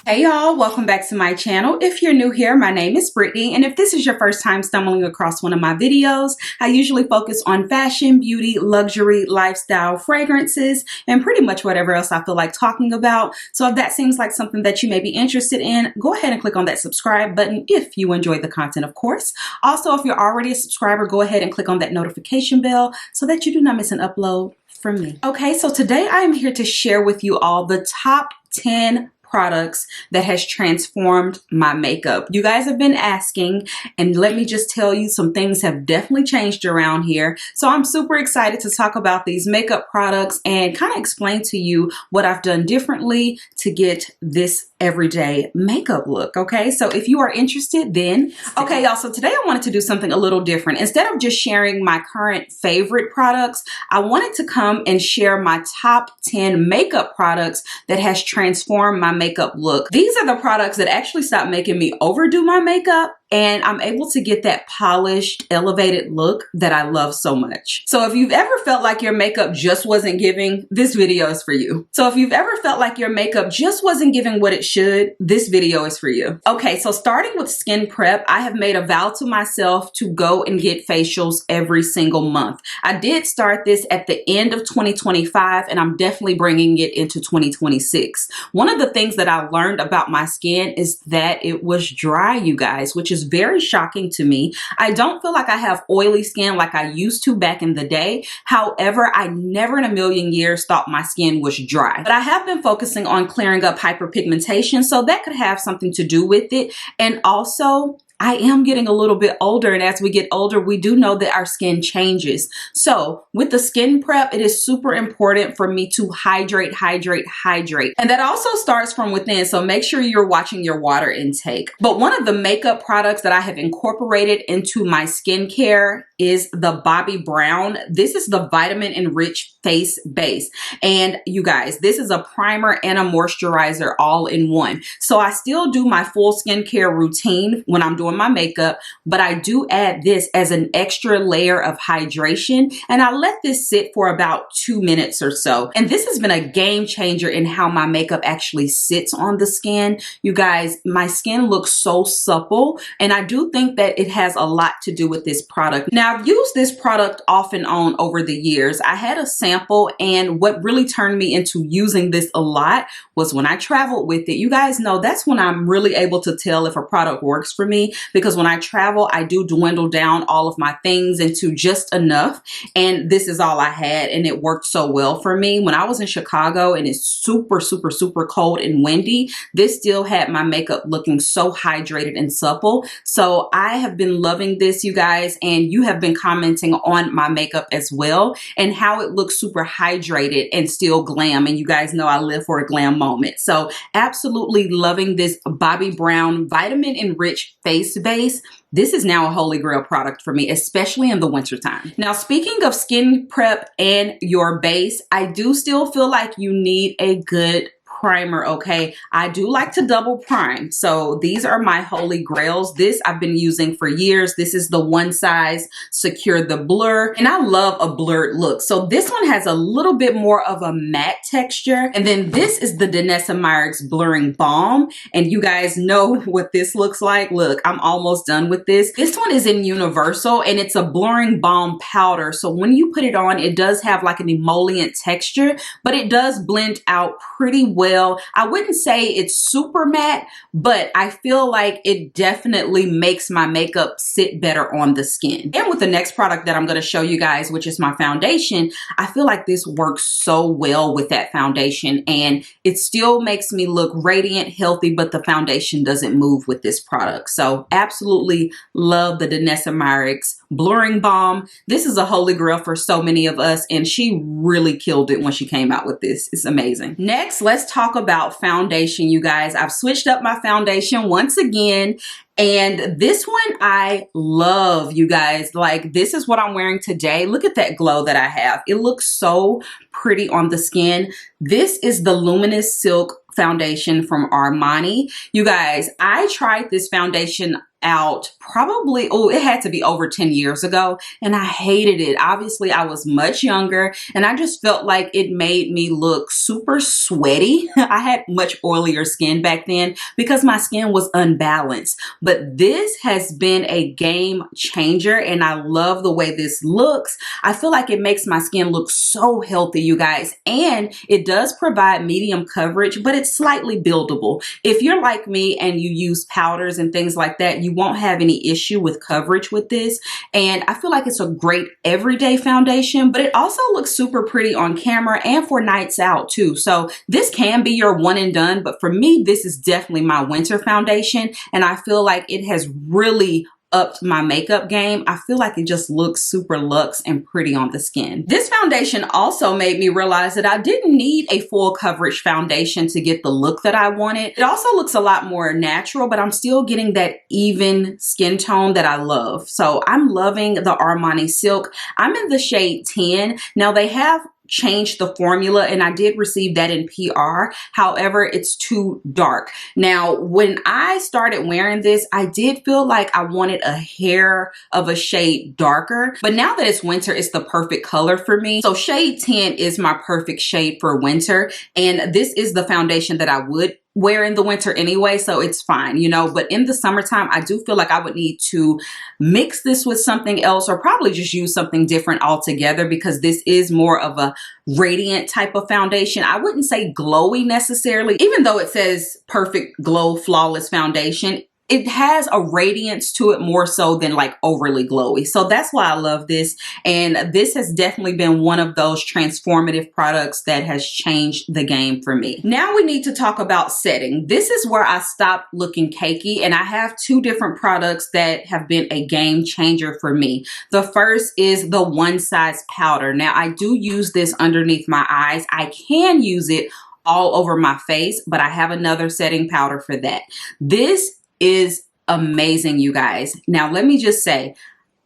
Hey y'all, welcome back to my channel. If you're new here, my name is Brittany, and if this is your first time stumbling across one of my videos, I usually focus on fashion, beauty, luxury, lifestyle, fragrances, and pretty much whatever else I feel like talking about. So if that seems like something that you may be interested in, go ahead and click on that subscribe button if you enjoy the content, of course. Also, if you're already a subscriber, go ahead and click on that notification bell so that you do not miss an upload from me. Okay, so today I am here to share with you all the top 10 products that has transformed my makeup. You guys have been asking, and let me just tell you, some things have definitely changed around here. So I'm super excited to talk about these makeup products and kind of explain to you what I've done differently to get this everyday makeup look. Okay, so if you are interested, then okay, y'all. So today I wanted to do something a little different. Instead of just sharing my current favorite products, I wanted to come and share my top 10 makeup products that has transformed my makeup look. These are the products that actually stopped making me overdo my makeup, and I'm able to get that polished, elevated look that I love so much. So if you've ever felt like your makeup just wasn't giving, this video is for you. So if you've ever felt like your makeup just wasn't giving what it should, this video is for you. Okay, so starting with skin prep, I have made a vow to myself to go and get facials every single month. I did start this at the end of 2025, and I'm definitely bringing it into 2026. One of the things that I learned about my skin is that it was dry, you guys, which is very shocking to me. I don't feel like I have oily skin like I used to back in the day. However, I never in a million years thought my skin was dry. But I have been focusing on clearing up hyperpigmentation, so that could have something to do with it. And also, I am getting a little bit older, and as we get older, we do know that our skin changes. So with the skin prep, it is super important for me to hydrate. And that also starts from within, so make sure you're watching your water intake. But one of the makeup products that I have incorporated into my skincare is the Bobbi Brown. This is the vitamin enriched face base. And you guys, this is a primer and a moisturizer all in one. So I still do my full skincare routine when I'm doing my makeup, but I do add this as an extra layer of hydration, and I let this sit for about 2 minutes or so. And this has been a game changer in how my makeup actually sits on the skin. You guys, my skin looks so supple, and I do think that it has a lot to do with this product. Now, I've used this product off and on over the years. I had a sample, and what really turned me into using this a lot was when I traveled with it. You guys know that's when I'm really able to tell if a product works for me, because when I travel, I do dwindle down all of my things into just enough, and this is all I had, and it worked so well for me. When I was in Chicago and it's super cold and windy, this still had my makeup looking so hydrated and supple. So I have been loving this, you guys, and you have been commenting on my makeup as well and how it looks super hydrated and still glam, and you guys know I live for a glam moment. So absolutely loving this Bobbi Brown vitamin enriched face base. This is now a holy grail product for me, especially in the wintertime. Now, speaking of skin prep and your base, I do still feel like you need a good primer. Okay, I do like to double prime, so these are my holy grails. This I've been using for years. This is the One Size Secure the Blur, and I love a blurred look, so this one has a little bit more of a matte texture. And then this is the Danessa Myricks Blurring Balm, and you guys know what this looks like. Look, I'm almost done with this. This one is in Universal, and it's a blurring balm powder, so when you put it on, it does have like an emollient texture, but it does blend out pretty well. I wouldn't say it's super matte, but I feel like it definitely makes my makeup sit better on the skin. And with the next product that I'm going to show you guys, which is my foundation, I feel like this works so well with that foundation, and it still makes me look radiant, healthy, but the foundation doesn't move with this product. So absolutely love the Danessa Myricks Blurring Balm. This is a holy grail for so many of us, and she really killed it when she came out with this. It's amazing. Next, let's talk about foundation, you guys. I've switched up my foundation once again, and this one I love, you guys. Like, this is what I'm wearing today. Look at that glow that I have. It looks so pretty on the skin. This is the Luminous Silk foundation from Armani. You guys, I tried this foundation out probably, oh, it had to be over 10 years ago, and I hated it. Obviously, I was much younger, and I just felt like it made me look super sweaty. I had much oilier skin back then because my skin was unbalanced. But this has been a game changer, and I love the way this looks. I feel like it makes my skin look so healthy, you guys, and it does provide medium coverage, but it's slightly buildable. If you're like me and you use powders and things like that, you won't have any issue with coverage with this. And I feel like it's a great everyday foundation, but it also looks super pretty on camera and for nights out too. So this can be your one and done, but for me, this is definitely my winter foundation. And I feel like it has really upped my makeup game. I feel like it just looks super luxe and pretty on the skin. This foundation also made me realize that I didn't need a full coverage foundation to get the look that I wanted. It also looks a lot more natural, but I'm still getting that even skin tone that I love. So I'm loving the Armani Silk. I'm in the shade 10. Now they have changed the formula, and I did receive that in PR. However, it's too dark. Now, when I started wearing this, I did feel like I wanted a hair of a shade darker, but now that it's winter, it's the perfect color for me. So shade 10 is my perfect shade for winter, and this is the foundation that I would wear in the winter anyway, so it's fine, you know. But in the summertime, I do feel like I would need to mix this with something else, or probably just use something different altogether, because this is more of a radiant type of foundation. I wouldn't say glowy necessarily, even though it says perfect glow flawless foundation. It has a radiance to it more so than like overly glowy. So that's why I love this. And this has definitely been one of those transformative products that has changed the game for me. Now we need to talk about setting. This is where I stopped looking cakey, and I have two different products that have been a game changer for me. The first is the One Size powder. Now I do use this underneath my eyes. I can use it all over my face, but I have another setting powder for that. This is amazing, you guys. Now, let me just say,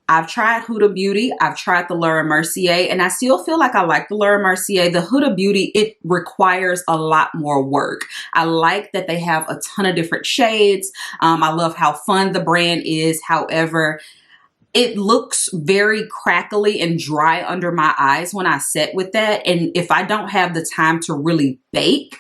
I've tried Huda Beauty, I've tried the Laura Mercier, and I still feel like I like the Laura Mercier. The Huda Beauty, it requires a lot more work. I like that they have a ton of different shades. I love how fun the brand is. However, it looks very crackly and dry under my eyes when I set with that. And if I don't have the time to really bake,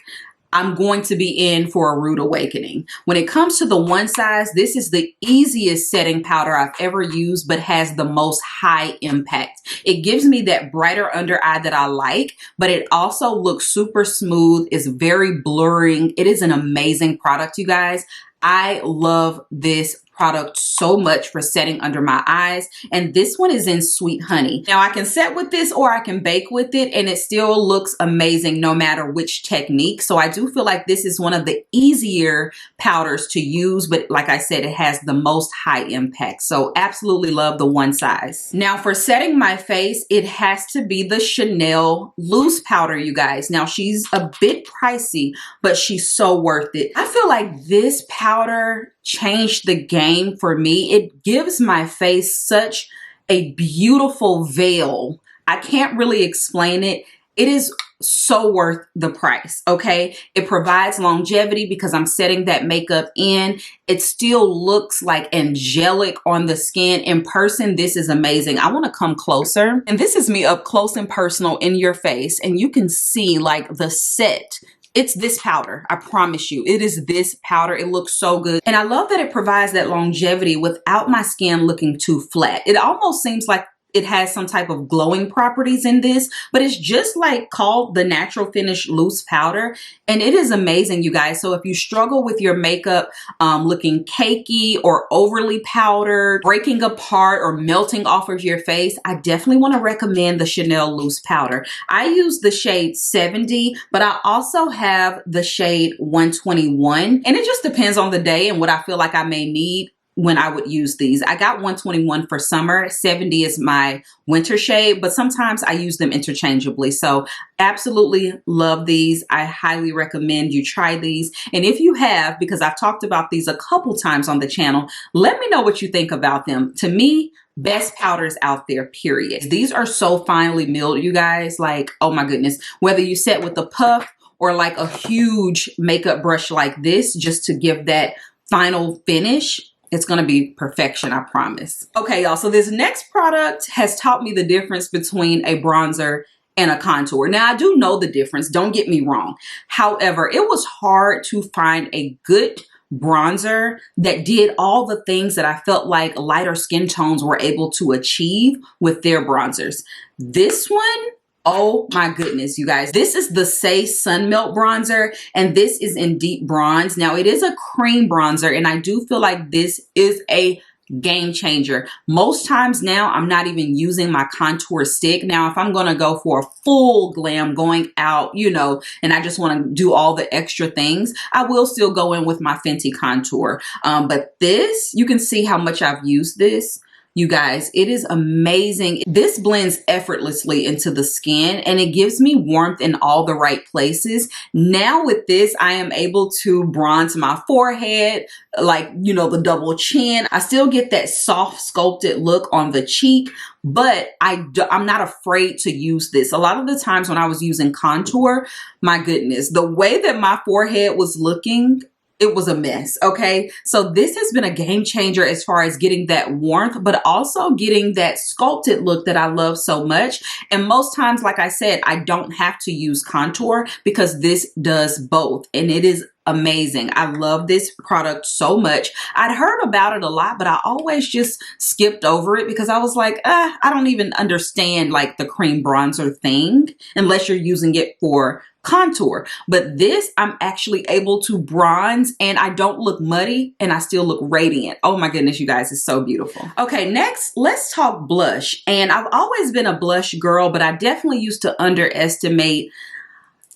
I'm going to be in for a rude awakening. When it comes to the One Size, this is the easiest setting powder I've ever used, but has the most high impact. It gives me that brighter under eye that I like, but it also looks super smooth. It's very blurring. It is an amazing product, you guys. I love this product so much for setting under my eyes, and this one is in Sweet Honey. Now I can set with this or I can bake with it, and it still looks amazing no matter which technique. So I do feel like this is one of the easier powders to use, but like I said, it has the most high impact. So absolutely love the One Size. Now for setting my face, it has to be the Chanel loose powder, you guys. Now she's a bit pricey, but she's so worth it. I feel like this powder changed the game for me. It gives my face such a beautiful veil. I can't really explain it. It is so worth the price, okay? It provides longevity because I'm setting that makeup in. It still looks like angelic on the skin. In person, this is amazing. I want to come closer. And this is me up close and personal in your face. And you can see like the set. It's this powder. I promise you, it is this powder. It looks so good. And I love that it provides that longevity without my skin looking too flat. It almost seems like it has some type of glowing properties in this, but it's just like called the Natural Finish Loose Powder. And it is amazing, you guys. So if you struggle with your makeup looking cakey or overly powdered, breaking apart or melting off of your face, I definitely want to recommend the Chanel Loose Powder. I use the shade 70, but I also have the shade 121. And it just depends on the day and what I feel like I may need when I would use these. I got 121 for summer, 70 is my winter shade, but sometimes I use them interchangeably. So absolutely love these. I highly recommend you try these. And if you have, because I've talked about these a couple times on the channel, let me know what you think about them. To me, best powders out there, period. These are so finely milled, you guys, like, oh my goodness. Whether you set with a puff or like a huge makeup brush like this, just to give that final finish, It's going to be perfection, I promise. Okay, y'all, so this next product has taught me the difference between a bronzer and a contour. Now, I do know the difference, don't get me wrong. However, it was hard to find a good bronzer that did all the things that I felt like lighter skin tones were able to achieve with their bronzers. This one, oh my goodness, you guys. This is the Say Sun Melt Bronzer, and this is in deep bronze. Now, it is a cream bronzer, and I do feel like this is a game changer. Most times now, I'm not even using my contour stick. Now, if I'm going to go for a full glam going out, you know, and I just want to do all the extra things, I will still go in with my Fenty contour. But this, you can see how much I've used this. You guys, it is amazing. This blends effortlessly into the skin and it gives me warmth in all the right places. Now with this, I am able to bronze my forehead, like, you know, the double chin. I still get that soft sculpted look on the cheek, but I'm not afraid to use this. A lot of the times when I was using contour, my goodness, the way that my forehead was looking, it was a mess, okay? So this has been a game changer as far as getting that warmth, but also getting that sculpted look that I love so much. And most times, like I said, I don't have to use contour because this does both, and it is amazing. I love this product so much. I'd heard about it a lot, but I always just skipped over it because I was like, I don't even understand like the cream bronzer thing unless you're using it for contour. But this, I'm actually able to bronze and I don't look muddy and I still look radiant. Oh my goodness, you guys, it's so beautiful. Okay, next, let's talk blush. And I've always been a blush girl, but I definitely used to underestimate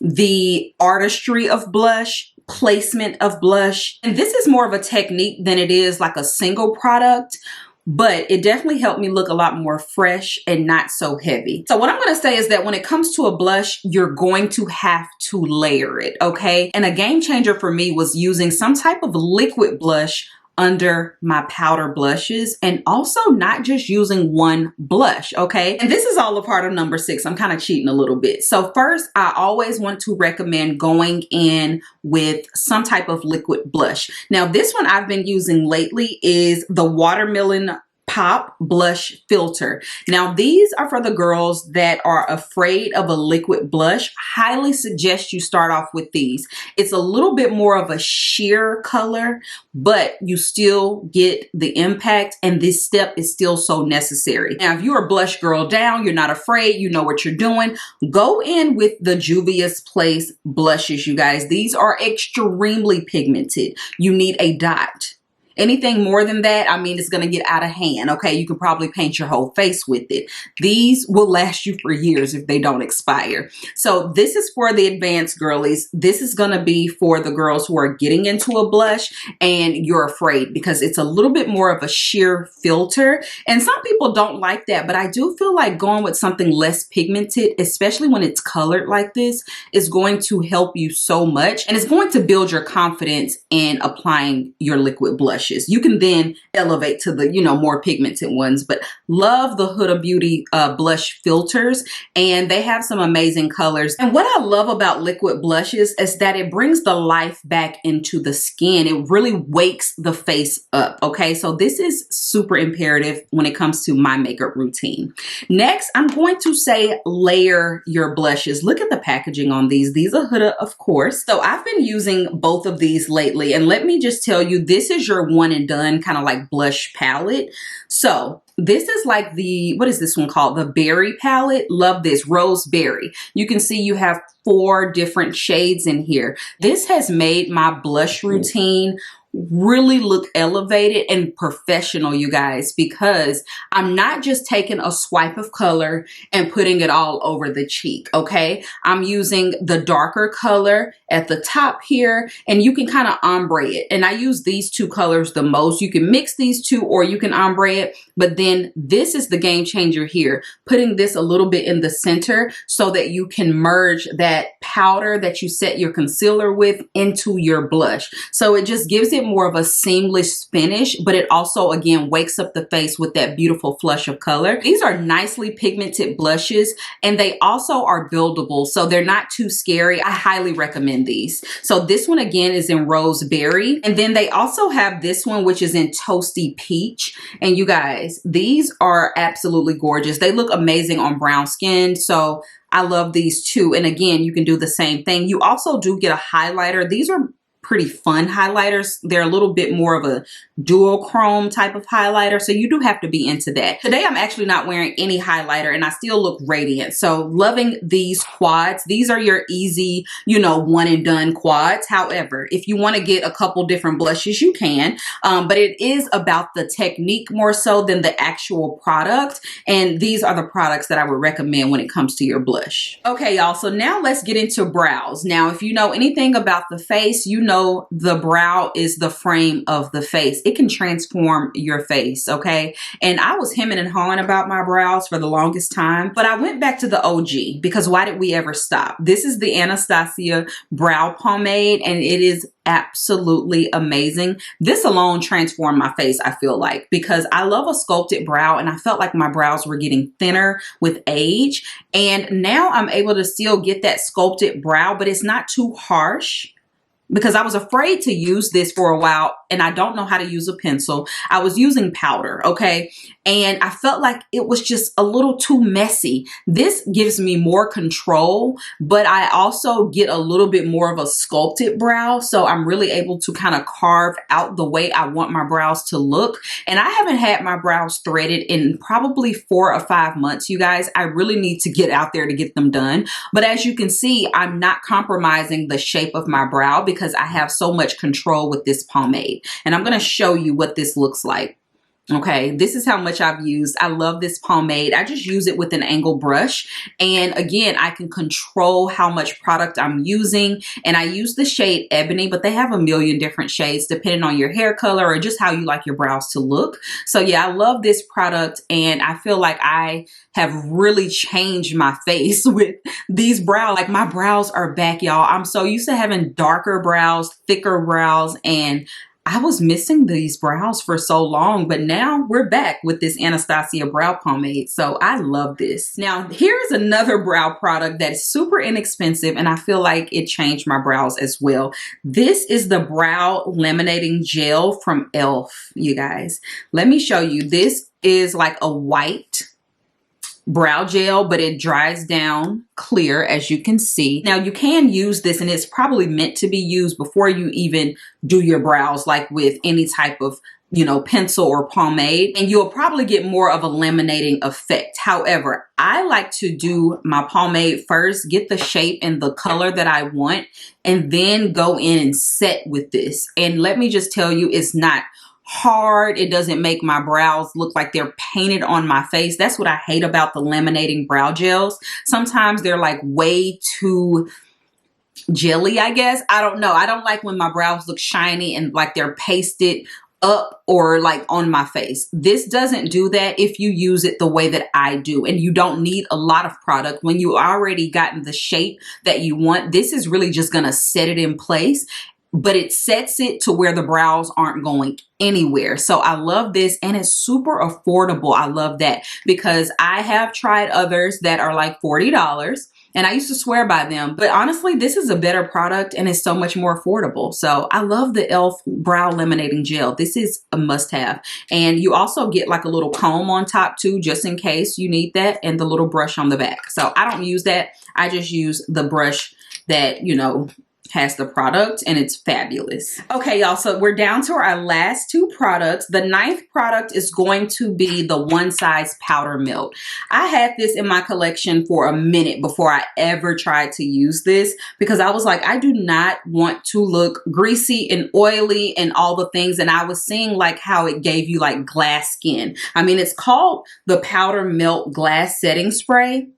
the artistry of blush, placement of blush. And this is more of a technique than it is like a single product, but it definitely helped me look a lot more fresh and not so heavy. So what I'm going to say is that when it comes to a blush, you're going to have to layer it, okay? And a game changer for me was using some type of liquid blush under my powder blushes, and also not just using one blush, okay? And this is all a part of number 6. I'm kind of cheating a little bit. So first, I always want to recommend going in with some type of liquid blush. Now, this one I've been using lately is the Watermelon Pop Blush Filter. Now, these are for the girls that are afraid of a liquid blush. Highly suggest you start off with these. It's a little bit more of a sheer color, but you still get the impact, and this step is still so necessary. Now, if you're a blush girl down, you're not afraid, you know what you're doing, go in with the Juvia's Place blushes, you guys. These are extremely pigmented. You need a dot. Anything more than that, I mean, it's going to get out of hand, okay? You can probably paint your whole face with it. These will last you for years if they don't expire. So this is for the advanced girlies. This is going to be for the girls who are getting into a blush and you're afraid because it's a little bit more of a sheer filter. And some people don't like that, but I do feel like going with something less pigmented, especially when it's colored like this, is going to help you so much. And it's going to build your confidence in applying your liquid blush. You can then elevate to the, you know, more pigmented ones, but love the Huda Beauty blush filters, and they have some amazing colors. And what I love about liquid blushes is that it brings the life back into the skin. It really wakes the face up, okay? So this is super imperative when it comes to my makeup routine. Next, I'm going to say layer your blushes. Look at the packaging on these. These are Huda, of course. So I've been using both of these lately, and let me just tell you, this is your one and done kind of like blush palette. So this is like the, what is this one called? The Berry palette. Love this, Rose Berry. You can see you have 4 different shades in here. This has made my blush routine really look elevated and professional, you guys, because I'm not just taking a swipe of color and putting it all over the cheek, okay? I'm using the darker color at the top here, and you can kind of ombre it. And I use these 2 colors the most. You can mix these 2 or you can ombre it, but then this is the game changer here, putting this a little bit in the center so that you can merge that powder that you set your concealer with into your blush. So it just gives it bit more of a seamless finish, but it also, again, wakes up the face with that beautiful flush of color. These are nicely pigmented blushes, and they also are buildable, so they're not too scary. I highly recommend these. So this one, again, is in Rose Berry, and then they also have this one, which is in Toasty Peach. And you guys, these are absolutely gorgeous. They look amazing on brown skin, so I love these too. And again, you can do the same thing. You also do get a highlighter. These are pretty fun highlighters. They're a little bit more of a duochrome type of highlighter, so you do have to be into that. Today I'm actually not wearing any highlighter and I still look radiant, so loving these quads. These are your easy, you know, one and done quads. However, if you want to get a couple different blushes, you can, but it is about the technique more so than the actual product, and these are the products that I would recommend when it comes to your blush. Okay, y'all, so now let's get into brows. Now, if you know anything about the face, you know the brow is the frame of the face. It can transform your face, okay? And I was hemming and hawing about my brows for the longest time, but I went back to the OG because why did we ever stop? This is the Anastasia Brow Pomade, and it is absolutely amazing. This alone transformed my face, I feel like, because I love a sculpted brow, and I felt like my brows were getting thinner with age. And now I'm able to still get that sculpted brow, but it's not too harsh, because I was afraid to use this for a while and I don't know how to use a pencil. I was using powder, okay? And I felt like it was just a little too messy. This gives me more control, but I also get a little bit more of a sculpted brow. So I'm really able to kind of carve out the way I want my brows to look. And I haven't had my brows threaded in probably 4 or 5 months, you guys. I really need to get out there to get them done. But as you can see, I'm not compromising the shape of my brow because I have so much control with this pomade. And I'm going to show you what this looks like. Okay, this is how much I've used. I love this pomade. I just use it with an angle brush. And again, I can control how much product I'm using. And I use the shade Ebony, but they have a million different shades depending on your hair color or just how you like your brows to look. So yeah, I love this product. And I feel like I have really changed my face with these brows. Like my brows are back, y'all. I'm so used to having darker brows, thicker brows, and I was missing these brows for so long, but now we're back with this Anastasia Brow Pomade. So I love this. Now, here's another brow product that's super inexpensive, and I feel like it changed my brows as well. This is the Brow Laminating Gel from e.l.f., you guys. Let me show you. This is like a white brow gel, but it dries down clear, as you can see. Now you can use this, and it's probably meant to be used before you even do your brows, like with any type of, you know, pencil or pomade, and you'll probably get more of a laminating effect. However, I like to do my pomade first, get the shape and the color that I want, and then go in and set with this. And let me just tell you, it's not hard. It doesn't make my brows look like they're painted on my face. That's what I hate about the laminating brow gels. Sometimes they're like way too jelly, I guess. I don't know. I don't like when my brows look shiny and like they're pasted up or like on my face. This doesn't do that if you use it the way that I do, and you don't need a lot of product. When you already gotten the shape that you want, this is really just gonna set it in place, but it sets it to where the brows aren't going anywhere. So I love this, and it's super affordable. I love that because I have tried others that are like $40, and I used to swear by them, but honestly, this is a better product and it's so much more affordable. So I love the e.l.f. Brow Laminating Gel. This is a must-have. And you also get like a little comb on top too, just in case you need that, and the little brush on the back. So I don't use that. I just use the brush that, you know, has the product, and it's fabulous. Okay, y'all, so we're down to our last 2 products. The 9th product is going to be the One Size Powder Melt. I had this in my collection for a minute before I ever tried to use this, because I was like, I do not want to look greasy and oily and all the things. And I was seeing like how it gave you like glass skin. I mean, it's called the Powder Melt Glass Setting Spray.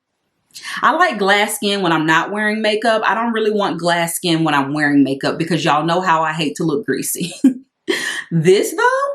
I like glass skin when I'm not wearing makeup. I don't really want glass skin when I'm wearing makeup, because y'all know how I hate to look greasy. This though,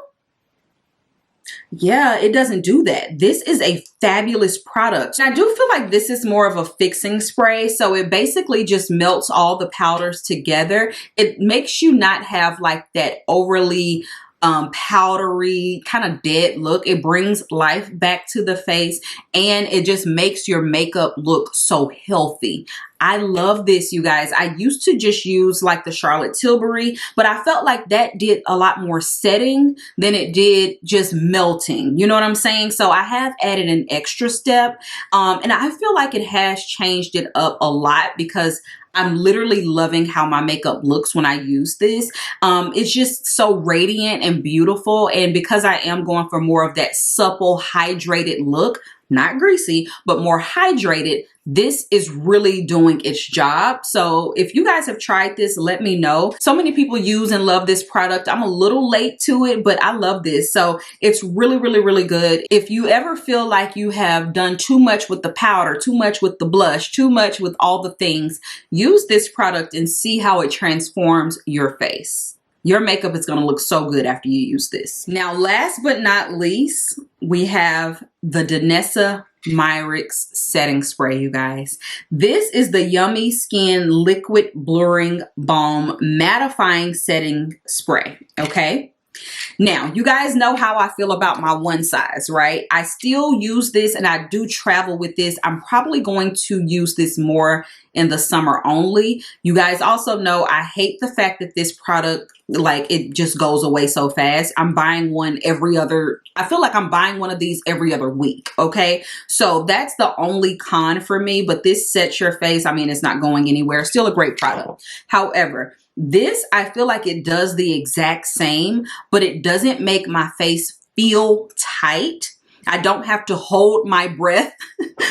Yeah, it doesn't do that. This is a fabulous product. And I do feel like this is more of a fixing spray. So it basically just melts all the powders together. It makes you not have like that overly powdery kind of dead look. It brings life back to the face, and it just makes your makeup look so healthy. I love this, you guys. I used to just use like the Charlotte Tilbury, but I felt like that did a lot more setting than it did just melting. You know what I'm saying? So I have added an extra step, and I feel like it has changed it up a lot because I'm literally loving how my makeup looks when I use this. It's just so radiant and beautiful. And because I am going for more of that supple, hydrated look, not greasy, but more hydrated, this is really doing its job. So if you guys have tried this, let me know. So many people use and love this product. I'm a little late to it, but I love this. So it's really, really, really good. If you ever feel like you have done too much with the powder, too much with the blush, too much with all the things, use this product and see how it transforms your face. Your makeup is going to look so good after you use this. Now, last but not least, we have the Danessa Myricks setting spray, you guys. This is the Yummy Skin Liquid Blurring Balm Mattifying Setting Spray, okay? Now, you guys know how I feel about my one size, right? I still use this and I do travel with this. I'm probably going to use this more in the summer only. You guys also know I hate the fact that this product, like, it just goes away so fast. I'm buying one I feel like I'm buying one of these every other week, okay? So that's the only con for me, but this sets your face. I mean, it's not going anywhere. Still a great product. However, this, I feel like it does the exact same, but it doesn't make my face feel tight. I don't have to hold my breath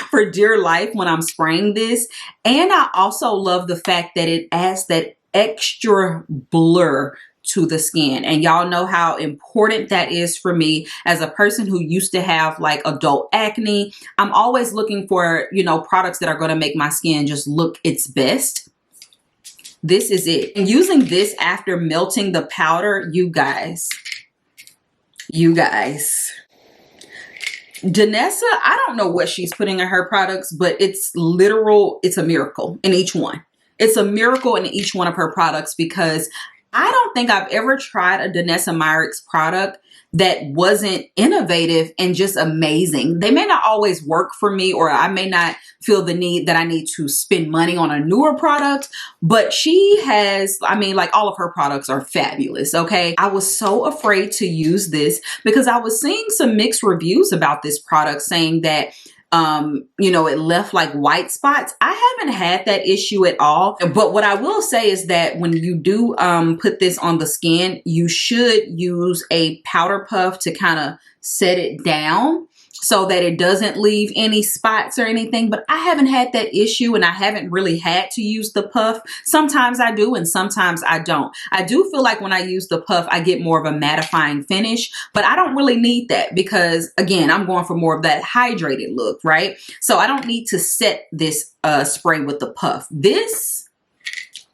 for dear life when I'm spraying this. And I also love the fact that it adds that extra blur to the skin. And y'all know how important that is for me as a person who used to have like adult acne. I'm always looking for, you know, products that are going to make my skin just look its best. This is it. And using this after melting the powder, you guys, Danessa, I don't know what she's putting in her products, but it's a miracle in each one. It's a miracle in each one of her products because I don't think I've ever tried a Danessa Myricks product that wasn't innovative and just amazing. They may not always work for me, or I may not feel the need that I need to spend money on a newer product, but she has, I mean, like, all of her products are fabulous, okay? I was so afraid to use this because I was seeing some mixed reviews about this product saying that you know, it left like white spots. I haven't had that issue at all. But what I will say is that when you do put this on the skin, you should use a powder puff to kind of set it down so that it doesn't leave any spots or anything. But I haven't had that issue, and I haven't really had to use the puff. Sometimes I do and sometimes I don't. I do feel like when I use the puff, I get more of a mattifying finish, but I don't really need that because, again, I'm going for more of that hydrated look, right? So I don't need to set this spray with the puff. This,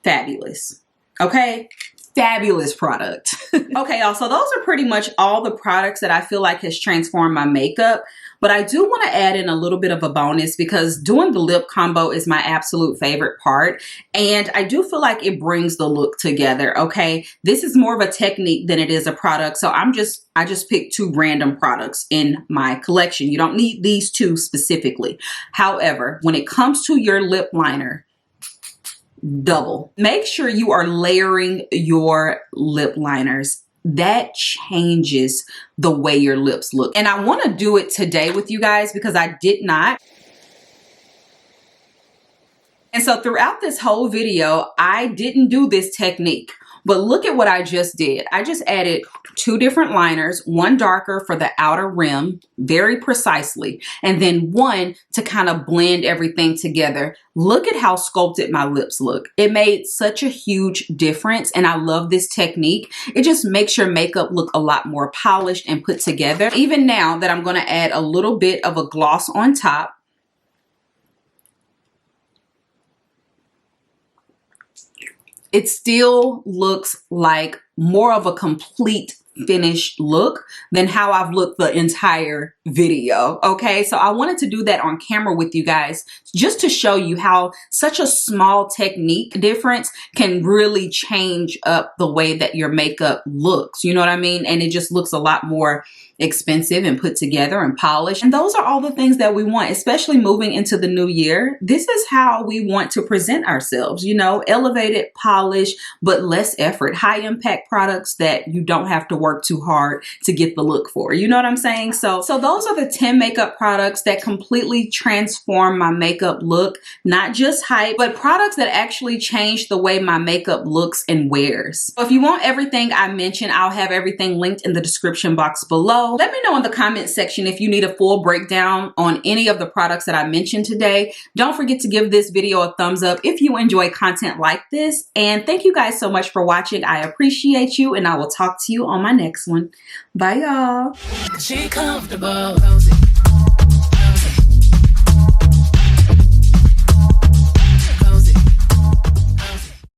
fabulous, okay? Fabulous product. Okay, y'all, so those are pretty much all the products that I feel like has transformed my makeup. But I do want to add in a little bit of a bonus because doing the lip combo is my absolute favorite part. And I do feel like it brings the look together, okay? This is more of a technique than it is a product. So I just picked two random products in my collection. You don't need these two specifically. However, when it comes to your lip liner, double. Make sure you are layering your lip liners. That changes the way your lips look. And I want to do it today with you guys because I did not. And so throughout this whole video, I didn't do this technique. But look at what I just did. I just added two different liners, one darker for the outer rim, very precisely, and then one to kind of blend everything together. Look at how sculpted my lips look. It made such a huge difference, and I love this technique. It just makes your makeup look a lot more polished and put together. Even now that I'm going to add a little bit of a gloss on top, it still looks like more of a complete finished look than how I've looked the entire video. Okay, so I wanted to do that on camera with you guys just to show you how such a small technique difference can really change up the way that your makeup looks. You know what I mean? And it just looks a lot more expensive and put together and polished. And those are all the things that we want, especially moving into the new year. This is how we want to present ourselves, you know, elevated, polished, but less effort, high impact products that you don't have to work too hard to get the look for. You know what I'm saying? So those are the 10 makeup products that completely transform my makeup look, not just hype, but products that actually change the way my makeup looks and wears. So if you want everything I mentioned, I'll have everything linked in the description box below. Let me know in the comment section if you need a full breakdown on any of the products that I mentioned today. Don't forget to give this video a thumbs up if you enjoy content like this. And thank you guys so much for watching. I appreciate you, and I will talk to you on my next one. Bye, y'all. She comfortable.